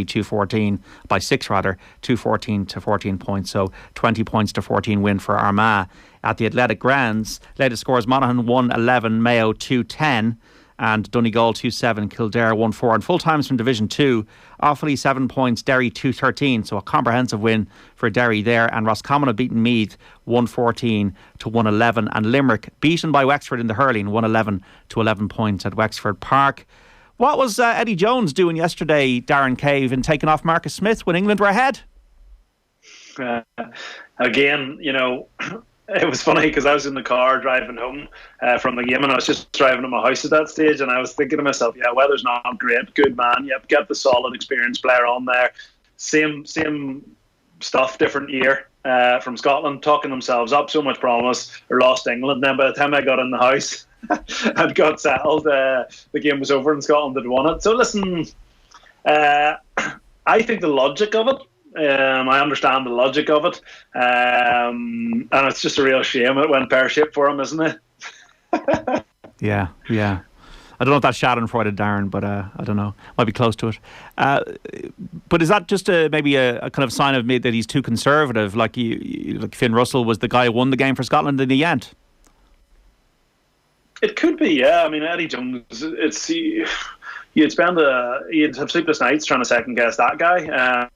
rather, 2-14 to 14 points. So 20 points to 14 win for Armagh at the Athletic Grounds. Latest scores: Monaghan 1-11, Mayo 2-10, and Donegal 2-7, Kildare 1-4. And full times from Division 2, Offaly 7 points, Derry 2-13. So a comprehensive win for Derry there. And Roscommon have beaten Meath 1-14 to 1-11. And Limerick beaten by Wexford in the hurling 1-11 to 11 points at Wexford Park. What was Eddie Jones doing yesterday, Darren Cave, in taking off Marcus Smith when England were ahead? Again, you know, it was funny because I was in the car driving home from the game, and I was just driving to my house at that stage, and I was thinking to myself, yeah, weather's not great, good man, yep, get the solid experienced player on there. Same stuff, different year from Scotland, talking themselves up, so much promise, or lost England. Then by the time I got in the house and got settled, the game was over and Scotland had won it. So listen, I think the logic of it, I understand the logic of it, and it's just a real shame it went pear-shaped for him, isn't it? Yeah. I don't know if that's schadenfreude, Darren, but I don't know. Might be close to it. But is that just maybe a kind of sign of that he's too conservative? Like Finn Russell was the guy who won the game for Scotland in the end. It could be, yeah. I mean, Eddie Jones, you'd have sleepless nights trying to second guess that guy.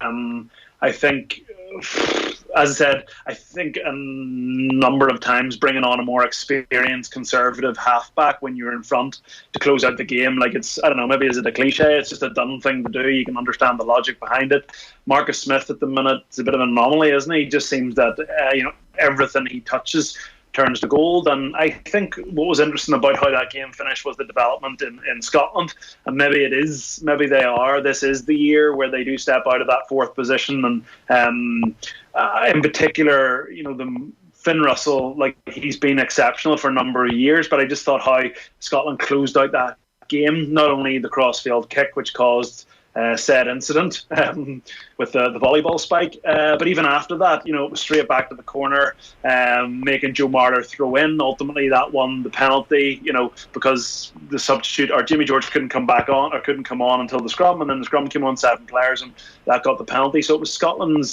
I think, as I said, a number of times bringing on a more experienced conservative halfback when you're in front to close out the game, like it's, I don't know, maybe is it a cliche? It's just a done thing to do. You can understand the logic behind it. Marcus Smith at the minute is a bit of an anomaly, isn't he? He just seems that everything he touches turns to gold. And I think what was interesting about how that game finished was the development in Scotland. And maybe this is the year where they do step out of that fourth position. And in particular, the Finn Russell, like, he's been exceptional for a number of years, but I just thought how Scotland closed out that game, not only the crossfield kick, which caused said incident with the volleyball spike, but even after that, it was straight back to the corner, making Joe Marler throw in. Ultimately, that won the penalty, because the substitute, or Jimmy George, couldn't come on until the scrum, and then the scrum came on 7 players, and that got the penalty. So it was Scotland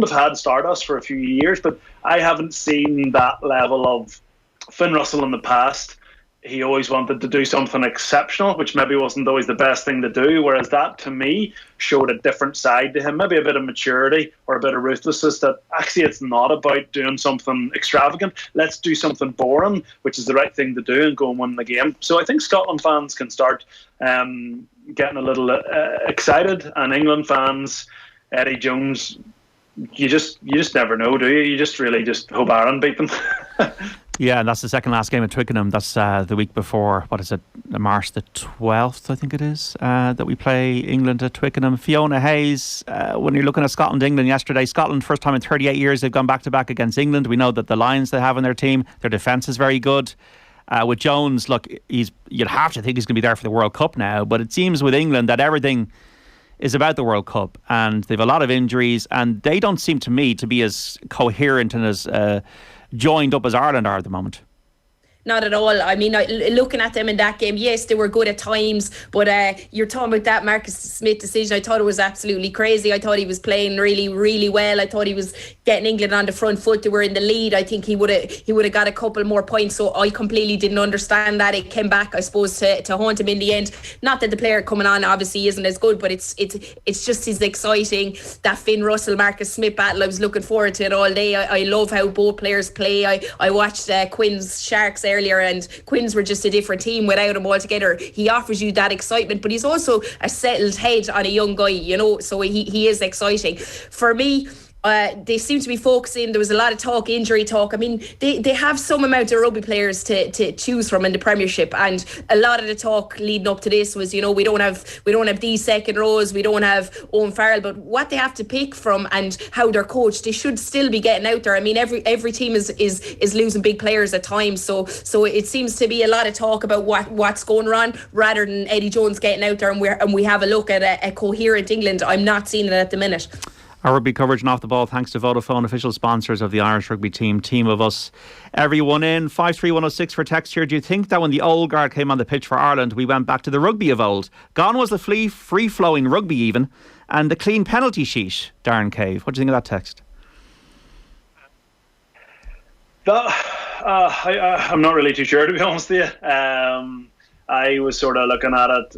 have had Stardust for a few years, but I haven't seen that level of Finn Russell in the past. He always wanted to do something exceptional, which maybe wasn't always the best thing to do, whereas that, to me, showed a different side to him, maybe a bit of maturity or a bit of ruthlessness, that actually it's not about doing something extravagant. Let's do something boring, which is the right thing to do, and go and win the game. So I think Scotland fans can start getting a little excited, and England fans, Eddie Jones, you just never know, do you? You just really just hope Aaron beat them. Yeah, and that's the second last game at Twickenham. That's the week before, what is it, March the 12th, I think it is, that we play England at Twickenham. Fiona Hayes, when you're looking at Scotland-England yesterday, Scotland, first time in 38 years, they've gone back-to-back against England. We know that the Lions they have in their team, their defence is very good. With Jones, look, you'd have to think he's going to be there for the World Cup now, but it seems with England that everything is about the World Cup, and they've a lot of injuries, and they don't seem to me to be as coherent and as joined up as Ireland are at the moment. Not at all. I mean, looking at them in that game, yes, they were good at times, but you're talking about that Marcus Smith decision. I thought it was absolutely crazy. I thought he was playing really, really well. I thought he was getting England on the front foot. They were in the lead. I think he would have got a couple more points. So I completely didn't understand that. It came back, I suppose, to haunt him in the end. Not that the player coming on obviously isn't as good, but it's just as exciting. That Finn Russell Marcus Smith battle, I was looking forward to it all day. I love how both players play. I watched Quinn's Sharks earlier, and Quinns were just a different team without him altogether. He offers you that excitement, but he's also a settled head on a young guy, so he is exciting. For me, they seem to be focusing. There was a lot of injury talk. I mean, they have some amount of rugby players to choose from in the Premiership, and a lot of the talk leading up to this was, we don't have these second rows, we don't have Owen Farrell, but what they have to pick from and how they're coached, they should still be getting out there. I mean, every team is losing big players at times, so it seems to be a lot of talk about what's going on rather than Eddie Jones getting out there and we have a look at a coherent England. I'm not seeing it at the minute. Our rugby coverage and off the ball thanks to Vodafone, official sponsors of the Irish rugby team. Team of us. Everyone in 53106 for text here. Do you think that when the old guard came on the pitch for Ireland, we went back to the rugby of old? Gone was the free-flowing rugby even, and the clean penalty sheet. Darren Cave, what do you think of that text? I'm not really too sure, to be honest with you. I was sort of looking at it.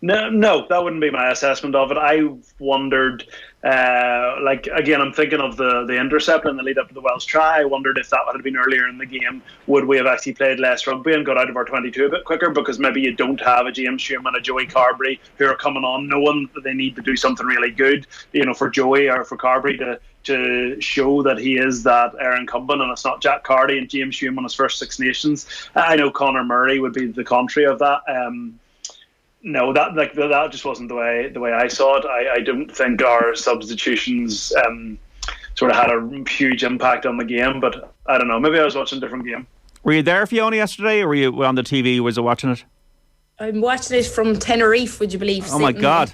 No, that wouldn't be my assessment of it. I wondered, again, I'm thinking of the intercept and the lead up to the Welsh try. I wondered if that had been earlier in the game, would we have actually played less rugby and got out of our 22 a bit quicker, because maybe you don't have a James Hume and a Joey Carberry who are coming on knowing that they need to do something really good, for Joey or for Carberry to show that he is that air incumbent, and it's not Jack Carty and James Hume on his first Six Nations. I know Conor Murray would be the contrary of that. No, that just wasn't the way I saw it. I don't think our substitutions sort of had a huge impact on the game, but I don't know. Maybe I was watching a different game. Were you there, Fiona, yesterday, or were you on the TV? Was you watching it? I'm watching it from Tenerife, would you believe? Oh my God.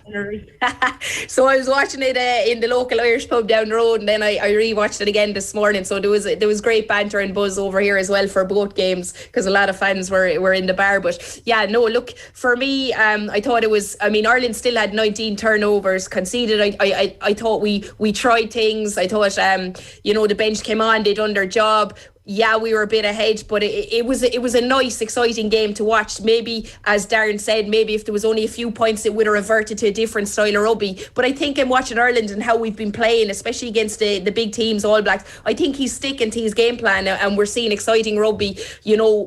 So I was watching it in the local Irish pub down the road, and then I rewatched it again this morning. So there was great banter and buzz over here as well for both games, because a lot of fans were in the bar. But yeah, no, look, for me, I thought it was, Ireland still had 19 turnovers conceded. I thought we tried things. I thought, the bench came on, they done their job. Yeah, we were a bit ahead, but it was a nice, exciting game to watch. Maybe, as Darren said, maybe if there was only a few points, it would have reverted to a different style of rugby. But I think in watching Ireland and how we've been playing, especially against the big teams, All Blacks, I think he's sticking to his game plan, and we're seeing exciting rugby,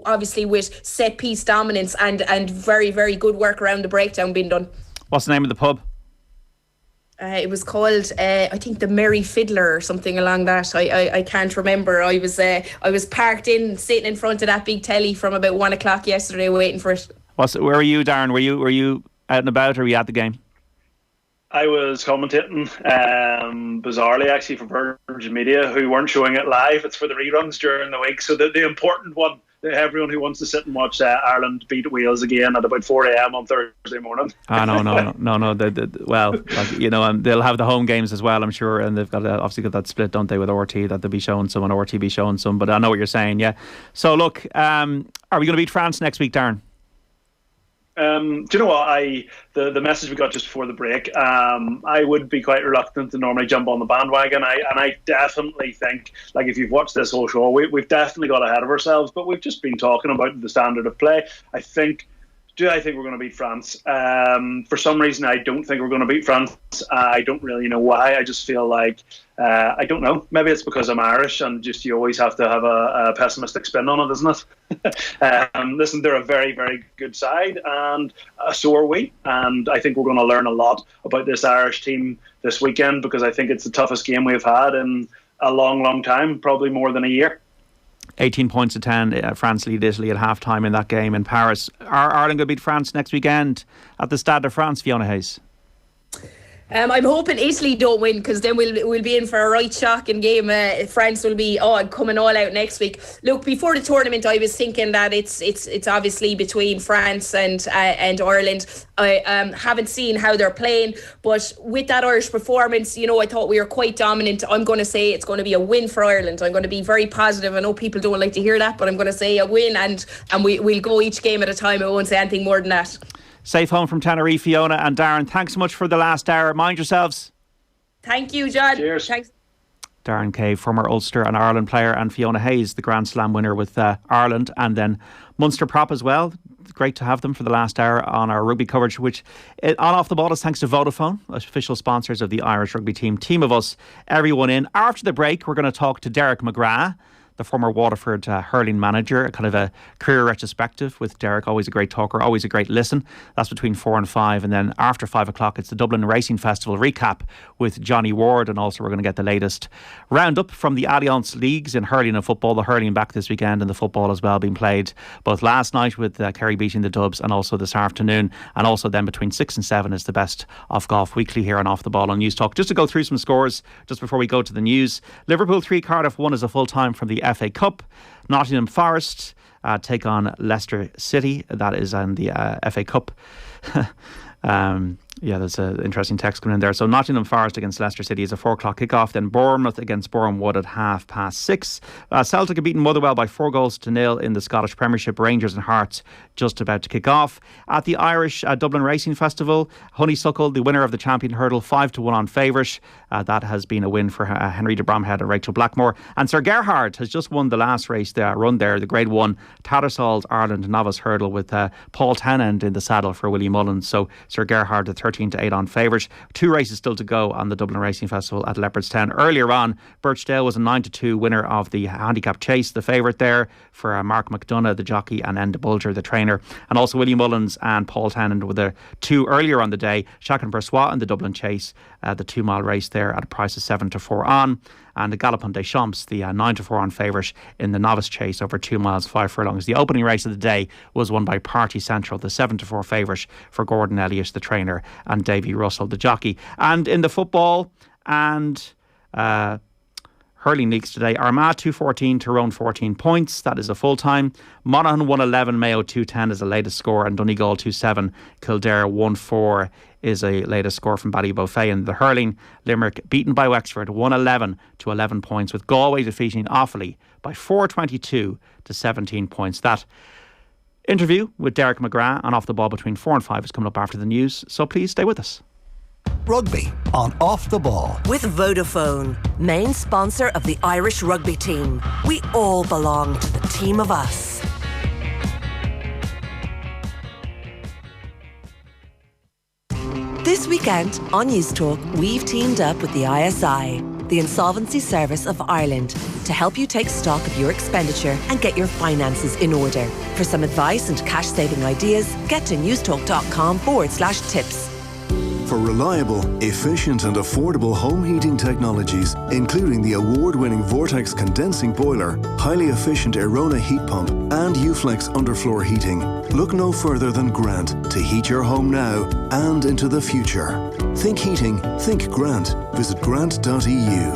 obviously with set piece dominance and very, very good work around the breakdown being done. What's the name of the pub? It was called, I think, the Merry Fiddler or something along that. I can't remember. I was parked sitting in front of that big telly from about 1 o'clock yesterday, waiting for it. Where were you, Darren? Were you out and about, or were you at the game? I was commentating, bizarrely actually, for Virgin Media, who weren't showing it live. It's for the reruns during the week. So the important one, everyone who wants to sit and watch Ireland beat Wales again at about 4 a.m. on Thursday morning. No. They'll have the home games as well, I'm sure, and they've got obviously got that split, don't they, with RT, that they'll be showing some and RT be showing some. But I know what you're saying, yeah. So look, are we going to beat France next week, Darren? Do you know what? The message we got just before the break, I would be quite reluctant to normally jump on the bandwagon. I definitely think, like, if you've watched this whole show, we've definitely got ahead of ourselves, but we've just been talking about the standard of play. I think we're going to beat France? For some reason, I don't think we're going to beat France. I don't really know why. I just feel like, I don't know. Maybe it's because I'm Irish and just you always have to have a pessimistic spin on it, isn't it? Listen, they're a very, very good side, and so are we. And I think we're going to learn a lot about this Irish team this weekend, because I think it's the toughest game we've had in a long, long time, probably more than a year. 18 points to 10. France lead Italy at half-time in that game in Paris. Are Ireland going to beat France next weekend at the Stade de France, Fiona Hayes? I'm hoping Italy don't win, because then we'll be in for a right shocking game. France will be coming all out next week. Look, before the tournament, I was thinking that it's obviously between France and Ireland. I haven't seen how they're playing, but with that Irish performance, I thought we were quite dominant. I'm going to say it's going to be a win for Ireland. I'm going to be very positive. I know people don't like to hear that, but I'm going to say a win, and we'll go each game at a time. I won't say anything more than that. Safe home from Tenerife, Fiona and Darren. Thanks so much for the last hour. Mind yourselves. Thank you, John. Cheers. Thanks. Darren Cave, former Ulster and Ireland player, and Fiona Hayes, the Grand Slam winner with Ireland, and then Munster prop as well. Great to have them for the last hour on our rugby coverage, which on Off the Ball is thanks to Vodafone, official sponsors of the Irish rugby team. Team of us, everyone in. After the break, we're going to talk to Derek McGrath, the former Waterford hurling manager, kind of a career retrospective with Derek. Always a great talker, always a great listen. That's between 4 and 5. And then after 5 o'clock, it's the Dublin Racing Festival recap with Johnny Ward. And also we're going to get the latest roundup from the Allianz Leagues in hurling and football. The hurling back this weekend, and the football as well being played both last night with Kerry beating the Dubs, and also this afternoon. And also then between 6 and 7 is the best of golf weekly here on Off the Ball on News Talk. Just to go through some scores just before we go to the news. Liverpool 3, Cardiff 1 is a full time from the FA Cup. Nottingham Forest take on Leicester City. That is in the FA Cup. There's an interesting text coming in there. So Nottingham Forest against Leicester City is a 4 o'clock kickoff. Then Bournemouth against Bournemouth at 6:30. Celtic have beaten Motherwell by 4-0 in the Scottish Premiership. Rangers and Hearts just about to kick off. At the Irish Dublin Racing Festival, Honeysuckle, the winner of the champion hurdle, 5-1 on favourite. That has been a win for Henry de Bromhead and Rachel Blackmore. And Sir Gerhard has just won the last race, the run there, the Grade 1 Tattersall's Ireland novice hurdle, with Paul Tennant in the saddle for Willie Mullins. So Sir Gerhard, the 13-8 on favourite. 2 races still to go on the Dublin Racing Festival at Leopardstown. Earlier on, Birchdale was a 9-2 winner of the handicap chase, the favourite there for Mark McDonough, the jockey, and Enda Bulger, the trainer. And also Willie Mullins and Paul Tennant were the 2 earlier on the day. Chacun Persois in the Dublin chase, the 2-mile race there at a price of 7-4 on. And the Galopin des Champs, the 9-4 on favourite in the novice chase over 2 miles, 5 furlongs. The opening race of the day was won by Party Central, the 7-4 favourite for Gordon Elliott, the trainer, and Davy Russell, the jockey. And in the football and hurling leagues today, Armagh 2-14, Tyrone 14 points. That is a full time. Monaghan 1-11, Mayo 2-10 is the latest score, and Donegal 2-7, Kildare 1-4 is a latest score from Ballybofey. And the hurling, Limerick beaten by Wexford 1-11 to 11 points, with Galway defeating Offaly by 4-22 to 17 points. That interview with Derek McGrath on Off the Ball between 4 and 5 is coming up after the news, so please stay with us. Rugby on Off the Ball. With Vodafone, main sponsor of the Irish rugby team. We all belong to the team of us. This weekend on News Talk, we've teamed up with the ISI, the Insolvency Service of Ireland, to help you take stock of your expenditure and get your finances in order. For some advice and cash-saving ideas, get to newstalk.com/tips. For reliable, efficient and affordable home heating technologies, including the award-winning Vortex condensing boiler, highly efficient Arona heat pump and Uflex underfloor heating, look no further than Grant to heat your home now and into the future. Think heating, think Grant. Visit grant.eu.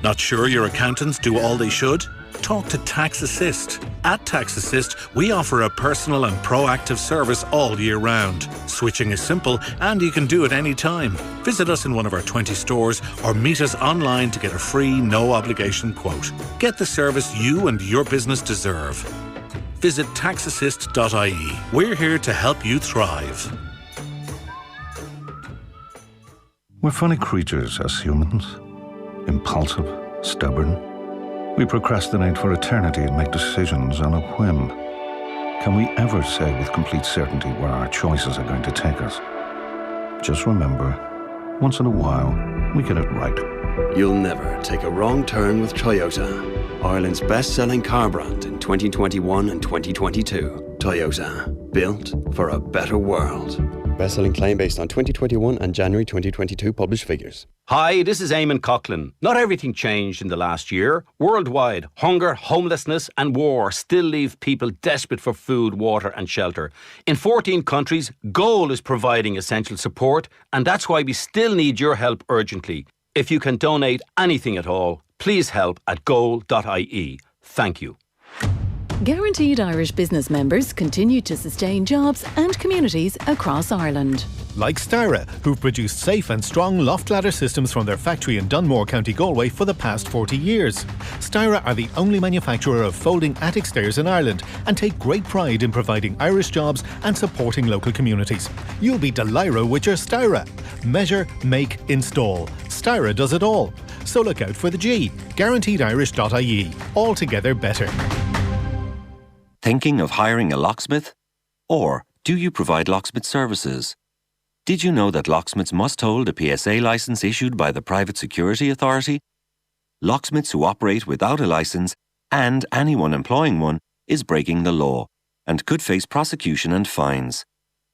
Not sure your accountants do all they should? Talk to Tax Assist. At Tax Assist, we offer a personal and proactive service all year round. Switching is simple and you can do it anytime. Visit us in one of our 20 stores or meet us online to get a free, no-obligation quote. Get the service you and your business deserve. Visit taxassist.ie. We're here to help you thrive. We're funny creatures as humans. Impulsive, stubborn. We procrastinate for eternity and make decisions on a whim. Can we ever say with complete certainty where our choices are going to take us? Just remember, once in a while, we get it right. You'll never take a wrong turn with Toyota. Ireland's best-selling car brand in 2021 and 2022. Toyota, built for a better world. Best-selling claim based on 2021 and January 2022 published figures. Hi, this is Eamon Coughlin. Not everything changed in the last year. Worldwide, hunger, homelessness and war still leave people desperate for food, water and shelter. In 14 countries, Goal is providing essential support, and that's why we still need your help urgently. If you can donate anything at all, please help at goal.ie. Thank you. Guaranteed Irish business members continue to sustain jobs and communities across Ireland. Like Styra, who've produced safe and strong loft ladder systems from their factory in Dunmore, County Galway for the past 40 years. Styra are the only manufacturer of folding attic stairs in Ireland and take great pride in providing Irish jobs and supporting local communities. You'll be Deliro with your Styra. Measure, make, install. Styra does it all. So look out for the G. GuaranteedIrish.ie. Altogether better. Thinking of hiring a locksmith? Or do you provide locksmith services? Did you know that locksmiths must hold a PSA licence issued by the Private Security Authority? Locksmiths who operate without a licence, and anyone employing one, is breaking the law and could face prosecution and fines.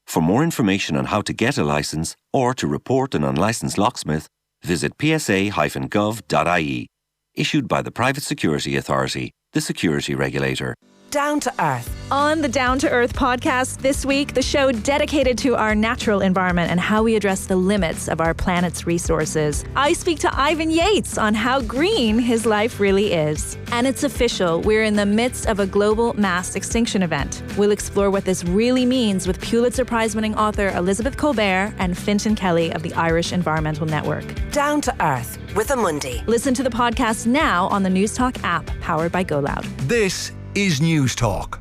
For more information on how to get a licence or to report an unlicensed locksmith, visit psa-gov.ie. Issued by the Private Security Authority, the security regulator. Down to Earth. On the Down to Earth podcast this week, the show dedicated to our natural environment and how we address the limits of our planet's resources. I speak to Ivan Yates on how green his life really is. And it's official, we're in the midst of a global mass extinction event. We'll explore what this really means with Pulitzer Prize-winning author Elizabeth Colbert and Fintan Kelly of the Irish Environmental Network. Down to Earth with Amundi. Listen to the podcast now on the News Talk app, powered by GoLoud. This is News Talk.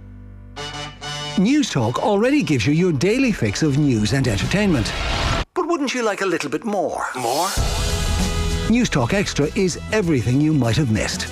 News Talk already gives you your daily fix of news and entertainment. But wouldn't you like a little bit more? More? News Talk Extra is everything you might have missed.